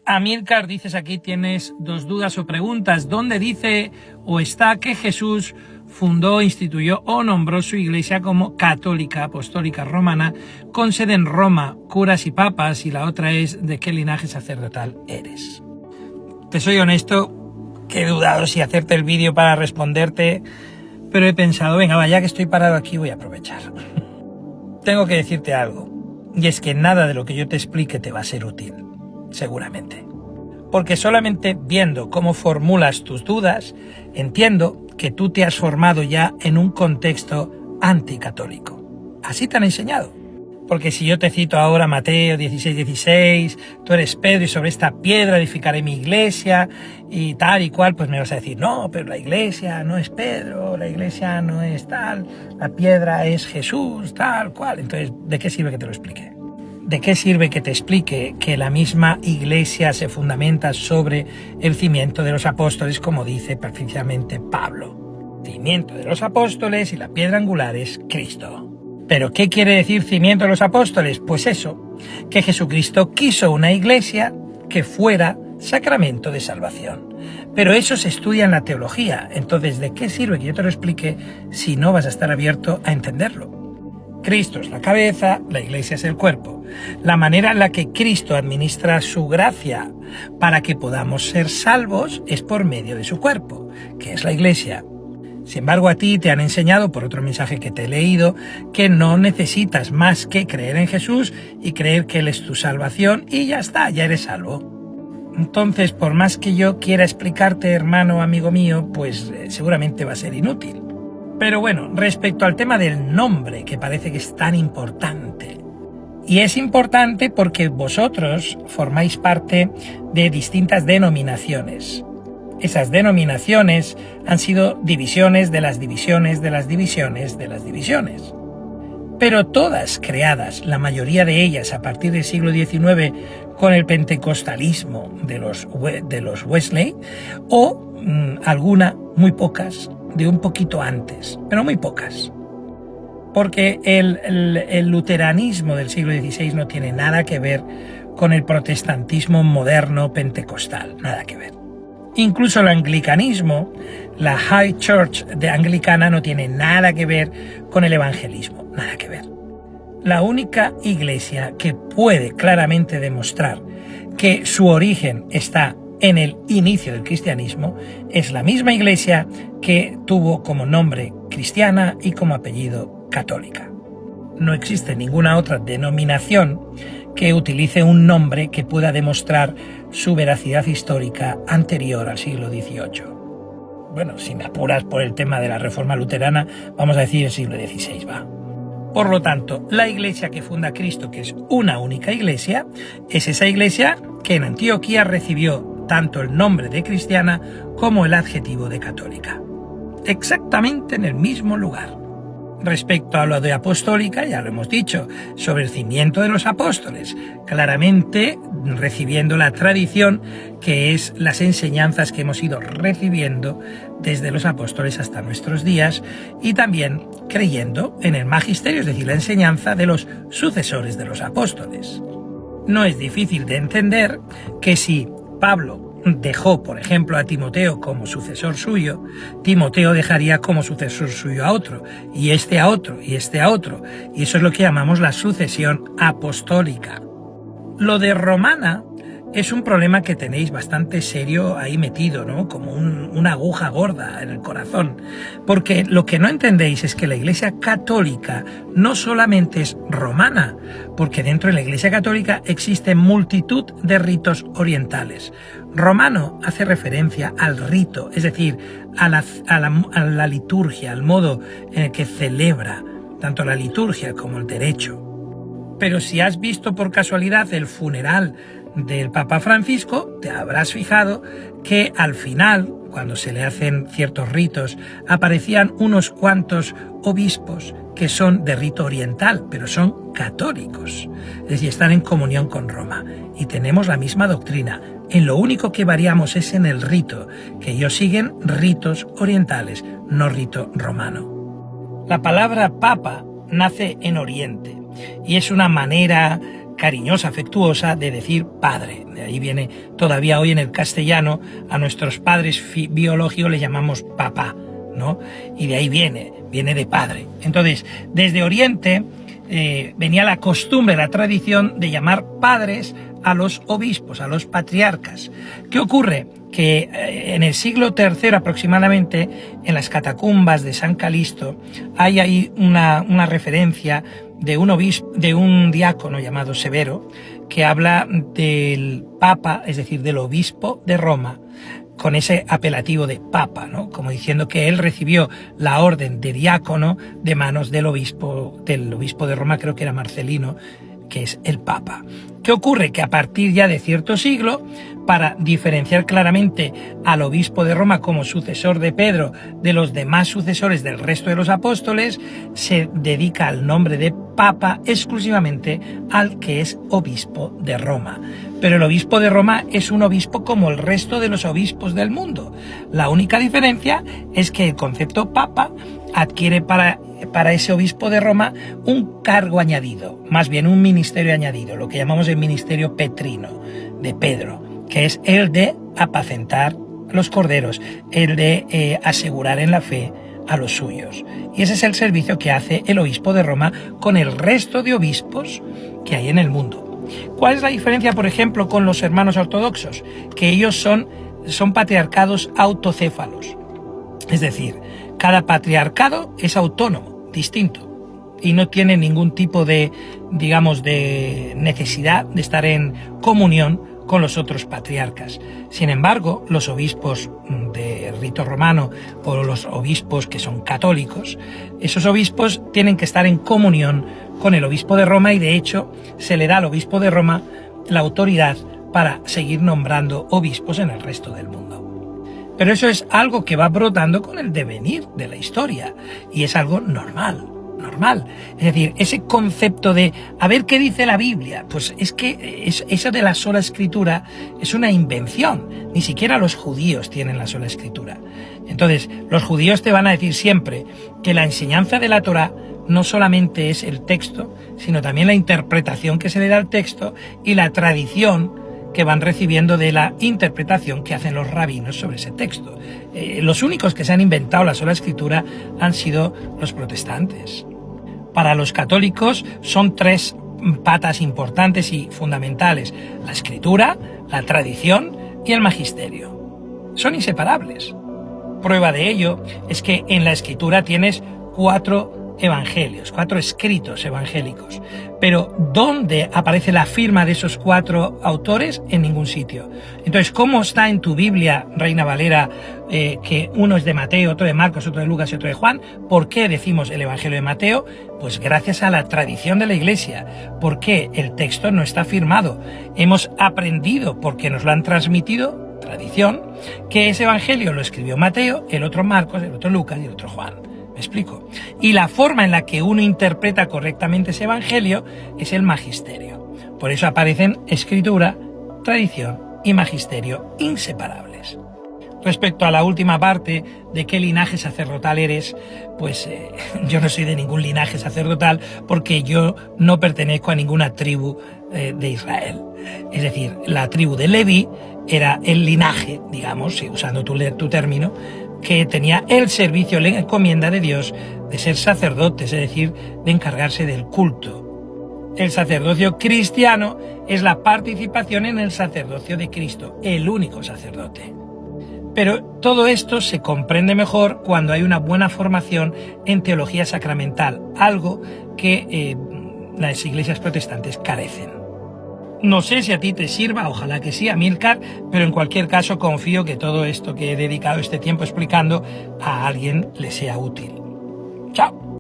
Amílcar, dices aquí, tienes dos dudas o preguntas. ¿Dónde dice o está que Jesús fundó, instituyó o nombró su iglesia como católica, apostólica, romana, con sede en Roma, curas y papas? Y la otra es, ¿de qué linaje sacerdotal eres? Te soy honesto, que he dudado si hacerte el vídeo para responderte, pero he pensado, venga, vaya que estoy parado aquí, voy a aprovechar. Tengo que decirte algo, y es que nada de lo que yo te explique te va a ser útil. Seguramente. Porque solamente viendo cómo formulas tus dudas, entiendo que tú te has formado ya en un contexto anticatólico. Así te han enseñado. Porque si yo te cito ahora Mateo 16:16, tú eres Pedro y sobre esta piedra edificaré mi iglesia y tal y cual, pues me vas a decir, no, pero la iglesia no es Pedro, la iglesia no es tal, la piedra es Jesús, tal cual. Entonces, ¿de qué sirve que te lo explique? ¿De qué sirve que te explique que la misma iglesia se fundamenta sobre el cimiento de los apóstoles, como dice precisamente Pablo? Cimiento de los apóstoles y la piedra angular es Cristo. ¿Pero qué quiere decir cimiento de los apóstoles? Pues eso, que Jesucristo quiso una iglesia que fuera sacramento de salvación. Pero eso se estudia en la teología. Entonces, ¿de qué sirve que yo te lo explique si no vas a estar abierto a entenderlo? Cristo es la cabeza, la iglesia es el cuerpo. La manera en la que Cristo administra su gracia para que podamos ser salvos es por medio de su cuerpo, que es la iglesia. Sin embargo, a ti te han enseñado, por otro mensaje que te he leído, que no necesitas más que creer en Jesús y creer que Él es tu salvación y ya está, ya eres salvo. Entonces, por más que yo quiera explicarte, hermano, amigo mío, pues seguramente va a ser inútil. Pero bueno, respecto al tema del nombre, que parece que es tan importante. Y es importante porque vosotros formáis parte de distintas denominaciones. Esas denominaciones han sido divisiones de las divisiones de las divisiones de las divisiones. Pero todas creadas, la mayoría de ellas a partir del siglo XIX con el pentecostalismo de los Wesley, o alguna, muy pocas, de un poquito antes, pero muy pocas. Porque el luteranismo del siglo XVI no tiene nada que ver con el protestantismo moderno pentecostal, nada que ver. Incluso el anglicanismo, la High Church de anglicana, no tiene nada que ver con el evangelismo, nada que ver. La única iglesia que puede claramente demostrar que su origen está en el inicio del cristianismo es la misma iglesia que tuvo como nombre cristiana y como apellido católica. No existe ninguna otra denominación que utilice un nombre que pueda demostrar su veracidad histórica anterior al siglo XVIII. Bueno, si me apuras por el tema de la Reforma Luterana, vamos a decir el siglo XVI, va. Por lo tanto, la iglesia que funda Cristo, que es una única iglesia, es esa iglesia que en Antioquía recibió tanto el nombre de cristiana como el adjetivo de católica. Exactamente en el mismo lugar. Respecto a lo de apostólica, ya lo hemos dicho, sobre el cimiento de los apóstoles, claramente recibiendo la tradición que es las enseñanzas que hemos ido recibiendo desde los apóstoles hasta nuestros días y también creyendo en el magisterio, es decir, la enseñanza de los sucesores de los apóstoles. No es difícil de entender que si Pablo dejó, por ejemplo, a Timoteo como sucesor suyo, Timoteo dejaría como sucesor suyo a otro, y este a otro, y este a otro, y eso es lo que llamamos la sucesión apostólica. Lo de romana es un problema que tenéis bastante serio ahí metido, ¿no? Como una aguja gorda en el corazón, porque lo que no entendéis es que la Iglesia Católica no solamente es romana, porque dentro de la Iglesia Católica existe multitud de ritos orientales. Romano hace referencia al rito, es decir, a la liturgia, al modo en el que celebra tanto la liturgia como el derecho. Pero si has visto por casualidad el funeral del Papa Francisco, te habrás fijado que al final, cuando se le hacen ciertos ritos, aparecían unos cuantos obispos que son de rito oriental, pero son católicos, es decir, están en comunión con Roma y tenemos la misma doctrina. En lo único que variamos es en el rito, que ellos siguen ritos orientales, no rito romano. La palabra papa nace en Oriente y es una manera cariñosa, afectuosa de decir padre. De ahí viene todavía hoy en el castellano a nuestros padres biológicos les llamamos papá, ¿no? Y de ahí viene de padre. Entonces, desde Oriente venía la costumbre, la tradición de llamar padres a los obispos, a los patriarcas. ¿Qué ocurre? Que en el siglo III aproximadamente, en las catacumbas de San Calixto, hay ahí una referencia de un obispo, de un diácono llamado Severo, que habla del Papa, es decir, del obispo de Roma, con ese apelativo de Papa, ¿no? Como diciendo que él recibió la orden de diácono de manos del obispo de Roma, creo que era Marcelino, que es el Papa. ¿Qué ocurre? Que a partir ya de cierto siglo, para diferenciar claramente al obispo de Roma como sucesor de Pedro de los demás sucesores del resto de los apóstoles, se dedica el nombre de Papa exclusivamente al que es obispo de Roma. Pero el obispo de Roma es un obispo como el resto de los obispos del mundo. La única diferencia es que el concepto Papa adquiere para ese obispo de Roma un cargo añadido, más bien un ministerio añadido, lo que llamamos el ministerio petrino de Pedro, que es el de apacentar los corderos, el de asegurar en la fe a los suyos. Y ese es el servicio que hace el obispo de Roma con el resto de obispos que hay en el mundo. ¿Cuál es la diferencia, por ejemplo, con los hermanos ortodoxos? Que ellos son patriarcados autocéfalos. Es decir, cada patriarcado es autónomo, distinto, y no tiene ningún tipo de, digamos, de necesidad de estar en comunión con los otros patriarcas. Sin embargo, los obispos de rito romano o los obispos que son católicos, esos obispos tienen que estar en comunión con el obispo de Roma y de hecho se le da al obispo de Roma la autoridad para seguir nombrando obispos en el resto del mundo. Pero eso es algo que va brotando con el devenir de la historia y es algo normal. Es decir, ese concepto de a ver qué dice la Biblia, pues es que eso de la sola escritura es una invención. Ni siquiera los judíos tienen la sola escritura. Entonces, los judíos te van a decir siempre que la enseñanza de la Torá no solamente es el texto, sino también la interpretación que se le da al texto y la tradición que van recibiendo de la interpretación que hacen los rabinos sobre ese texto. Los únicos que se han inventado la sola escritura han sido los protestantes. Para los católicos son tres patas importantes y fundamentales: la escritura, la tradición y el magisterio. Son inseparables. Prueba de ello es que en la escritura tienes 4 evangelios, 4 escritos evangélicos. Pero ¿dónde aparece la firma de esos 4 autores? En ningún sitio. Entonces, ¿cómo está en tu Biblia, Reina Valera, que uno es de Mateo, otro de Marcos, otro de Lucas y otro de Juan? ¿Por qué decimos el Evangelio de Mateo? Pues gracias a la tradición de la Iglesia. ¿Por qué? El texto no está firmado. Hemos aprendido, porque nos lo han transmitido, tradición, que ese Evangelio lo escribió Mateo, el otro Marcos, el otro Lucas y el otro Juan. ¿Me explico? Y la forma en la que uno interpreta correctamente ese evangelio es el magisterio. Por eso aparecen escritura, tradición y magisterio inseparables. Respecto a la última parte de qué linaje sacerdotal eres, pues yo no soy de ningún linaje sacerdotal porque yo no pertenezco a ninguna tribu de Israel. Es decir, la tribu de Leví era el linaje, digamos, usando tu término, que tenía el servicio, la encomienda de Dios de ser sacerdotes, es decir, de encargarse del culto. El sacerdocio cristiano es la participación en el sacerdocio de Cristo, el único sacerdote. Pero todo esto se comprende mejor cuando hay una buena formación en teología sacramental, algo que las iglesias protestantes carecen. No sé si a ti te sirva, ojalá que sí, Amílcar, pero en cualquier caso confío que todo esto que he dedicado este tiempo explicando a alguien le sea útil. ¡Chao!